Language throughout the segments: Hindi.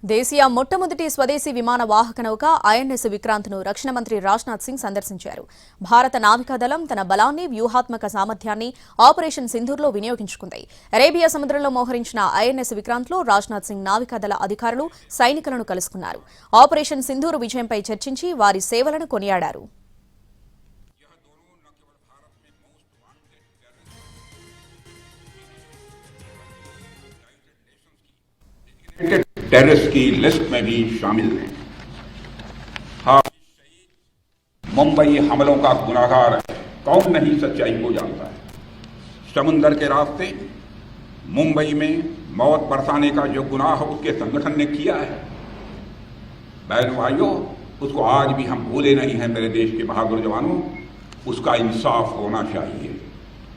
దేశీయ మొట్టమొదటి స్వదేశీ విమాన వాహక నౌక ఐఎన్ఎస్ విక్రాంత్ను రక్షణ మంత్రి రాజ్నాథ్ సింగ్ సందర్శించారు. భారత నావికాదళం తన బలాన్ని, వ్యూహాత్మక సామర్థ్యాన్ని ఆపరేషన్ సింధూర్లో వినియోగించుకుంది. అరేబియా సముద్రంలో మోహరించిన ఐఎన్ఎస్ విక్రాంత్లో రాజ్నాథ్ సింగ్ నావికాదళ అధికారులు, సైనికులను కలుసుకున్నారు. ఆపరేషన్ సింధూర్ విజయంపై చర్చించి వారి సేవలను కొనియాడారు. टेररिस्ट की लिस्ट में भी शामिल हैं। हाँ, मुंबई हमलों का गुनाहगार है, कौन नहीं सच्चाई को जानता है। समुंदर के रास्ते मुंबई में मौत बरसाने का जो गुनाह उसके संगठन ने किया है, बहन भाइयों, उसको आज भी हम भूले नहीं हैं। मेरे देश के बहादुर जवानों, उसका इंसाफ होना चाहिए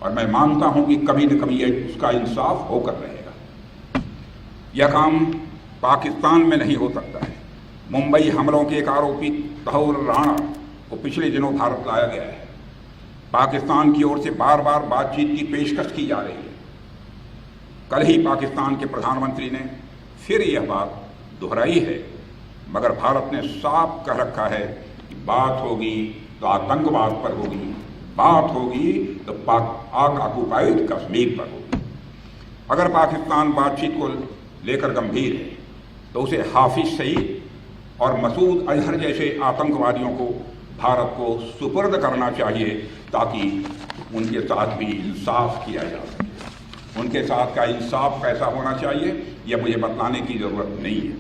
और मैं मानता हूं कि कभी न कभी उसका इंसाफ होकर रहेगा। यह काम पाकिस्तान में नहीं हो सकता है। मुंबई हमलों के एक आरोपी तहूर राणा को पिछले दिनों भारत लाया गया है। पाकिस्तान की ओर से बार बार बातचीत की पेशकश की जा रही है। कल ही पाकिस्तान के प्रधानमंत्री ने फिर यह बात दोहराई है, मगर भारत ने साफ कह रखा है कि बात होगी तो आतंकवाद पर होगी, बात होगी तो पाक ऑक्युपाइड कश्मीर पर होगी। अगर पाकिस्तान बातचीत को लेकर गंभीर है तो उसे हाफिज सईद और मसूद अजहर जैसे आतंकवादियों को भारत को सुपुर्द करना चाहिए, ताकि उनके साथ भी इंसाफ किया जा सके। उनके साथ का इंसाफ कैसा होना चाहिए यह मुझे बतलाने की जरूरत नहीं है।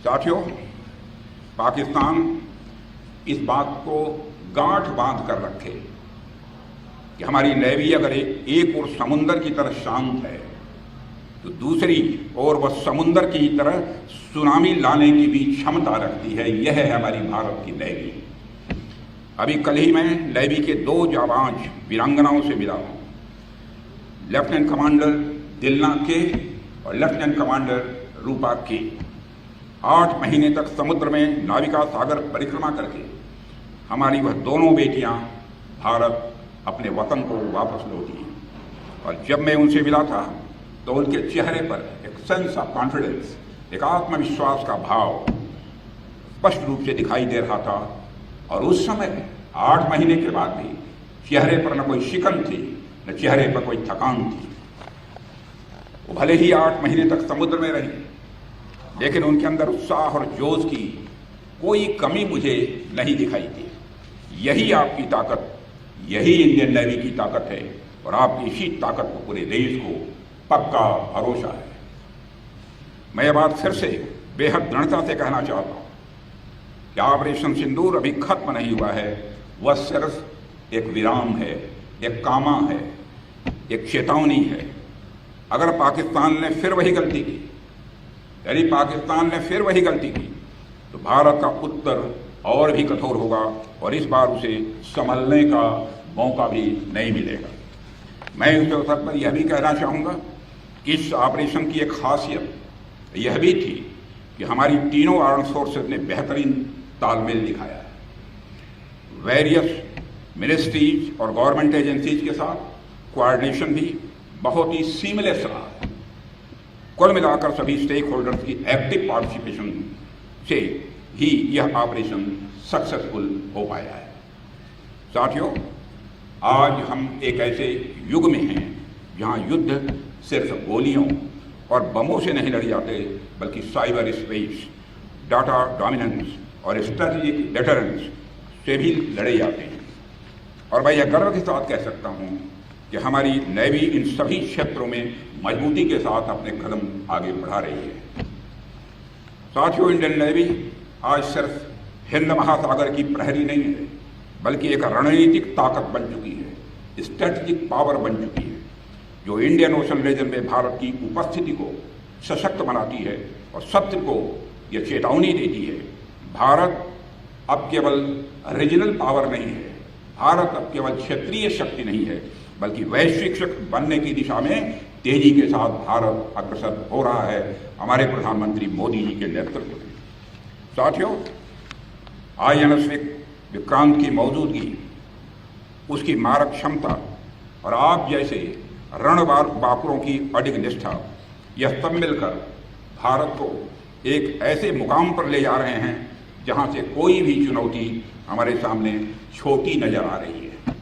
साथियों, पाकिस्तान इस बात को गांठ बांध कर रखे कि हमारी नेवी अगर एक ओर समुंदर की तरह शांत है तो दूसरी ओर वह समुंदर की तरह सुनामी लाने की भी क्षमता रखती है। यह है हमारी भारत की नेवी। अभी कल ही मैं नेवी के 2 जाबाज वीरांगनाओं से मिला हूं, लेफ्टिनेंट कमांडर दिलना के और लेफ्टिनेंट कमांडर रूपा के। 8 महीने तक समुद्र में नाविका सागर परिक्रमा करके हमारी वह दोनों बेटियां भारत अपने वतन को वापस लौटी। और जब मैं उनसे मिला था तो उनके चेहरे पर एक सेंस ऑफ कॉन्फिडेंस, एक आत्मविश्वास का भाव स्पष्ट रूप से दिखाई दे रहा था। और उस समय 8 महीने के बाद भी चेहरे पर न कोई शिकन थी, न चेहरे पर कोई थकान थी। वो भले ही 8 महीने तक समुद्र में रही, लेकिन उनके अंदर उत्साह और जोश की कोई कमी मुझे नहीं दिखाई दी। यही आपकी ताकत, यही इंडियन नेवी की ताकत है और आपकी इसी ताकत को पूरे देश को पक्का भरोसा है। मैं ये बात फिर से बेहद दृढ़ता से कहना चाहता हूं कि ऑपरेशन सिंदूर अभी खत्म नहीं हुआ है। वह सिर्फ एक विराम है, एक कामा है, एक चेतावनी है। अगर पाकिस्तान ने फिर वही गलती की, यानी पाकिस्तान ने फिर वही गलती की, तो भारत का उत्तर और भी कठोर होगा और इस बार उसे संभलने का मौका भी नहीं मिलेगा। मैं इस अवसर पर यह भी कहना चाहूँगा कि इस ऑपरेशन की एक खासियत यह भी थी कि हमारी तीनों आर्म्ड फोर्सेस ने बेहतरीन तालमेल दिखाया है। वेरियस मिनिस्ट्रीज और गवर्नमेंट एजेंसीज के साथ कोऑर्डिनेशन भी बहुत ही सीमलेस रहा है। कुल मिलाकर सभी स्टेक होल्डर्स की एक्टिव पार्टिसिपेशन से ही यह ऑपरेशन सक्सेसफुल हो पाया है। साथियों, आज हम एक ऐसे युग में हैं जहां युद्ध सिर्फ गोलियों और बमों से नहीं लड़े जाते, बल्कि साइबर स्पेस, डाटा डोमिनेंस और स्ट्रेटेजिक डेटरेंस से भी लड़े जाते हैं। और मैं यह गर्व के साथ कह सकता हूं कि हमारी नेवी इन सभी क्षेत्रों में मजबूती के साथ अपने कदम आगे बढ़ा रही है। साथियों, इंडियन नेवी आज सिर्फ हिंद महासागर की प्रहरी नहीं है, बल्कि एक रणनीतिक ताकत बन चुकी है, स्ट्रेटेजिक पावर बन चुकी है, जो इंडियन ओशन रीजन में भारत की उपस्थिति को सशक्त बनाती है और शत्रु को यह चेतावनी देती है। भारत अब केवल रीजनल पावर नहीं है, भारत अब केवल क्षेत्रीय शक्ति नहीं है, बल्कि वैश्विक शक्ति बनने की दिशा में तेजी के साथ भारत अग्रसर हो रहा है, हमारे प्रधानमंत्री मोदी जी के नेतृत्व में। साथियों, INS विक्रांत की मौजूदगी, उसकी मारक क्षमता और आप जैसे रणबाकुरों की अडिग निष्ठा, यह सब मिलकर भारत को एक ऐसे मुकाम पर ले जा रहे हैं जहां से कोई भी चुनौती हमारे सामने छोटी नजर आ रही है।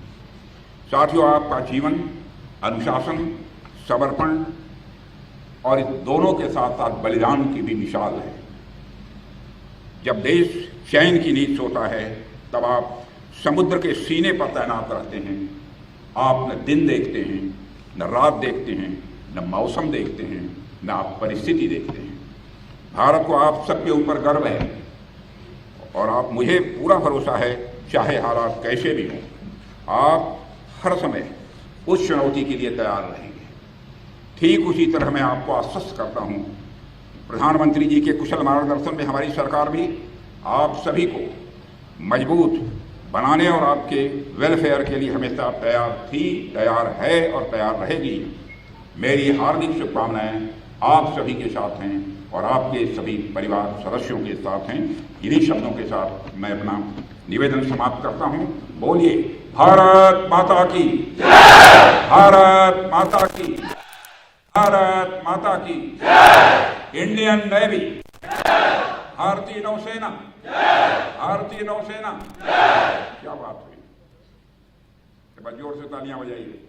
साथियों, आपका जीवन अनुशासन, समर्पण और इस दोनों के साथ साथ बलिदान की भी मिसाल है। जब देश चैन की नींद सोता है तब आप समुद्र के सीने पर तैनात रहते हैं। आप न दिन देखते हैं, न रात देखते हैं, न मौसम देखते हैं, न आप परिस्थिति देखते हैं। भारत को आप सबके ऊपर गर्व है और आप मुझे पूरा भरोसा है, चाहे हालात कैसे भी हों, आप हर समय उस चुनौती के लिए तैयार रहेंगे। ठीक उसी तरह मैं आपको आश्वस्त करता हूं, प्रधानमंत्री जी के कुशल मार्गदर्शन में हमारी सरकार भी आप सभी को मजबूत बनाने और आपके वेलफेयर के लिए हमेशा तैयार थी, तैयार है और तैयार रहेगी। मेरी हार्दिक शुभकामनाएं आप सभी के साथ हैं और आपके सभी परिवार सदस्यों के साथ हैं। इन्हीं शब्दों के साथ मैं अपना निवेदन समाप्त करता हूं। बोलिए भारत माता की, भारत माता की, भारत माता की। इंडियन नेवी, भारतीय नौसेना, भारतीय नौसेना। क्या बात हुई, जोर से तालियां बजाइए।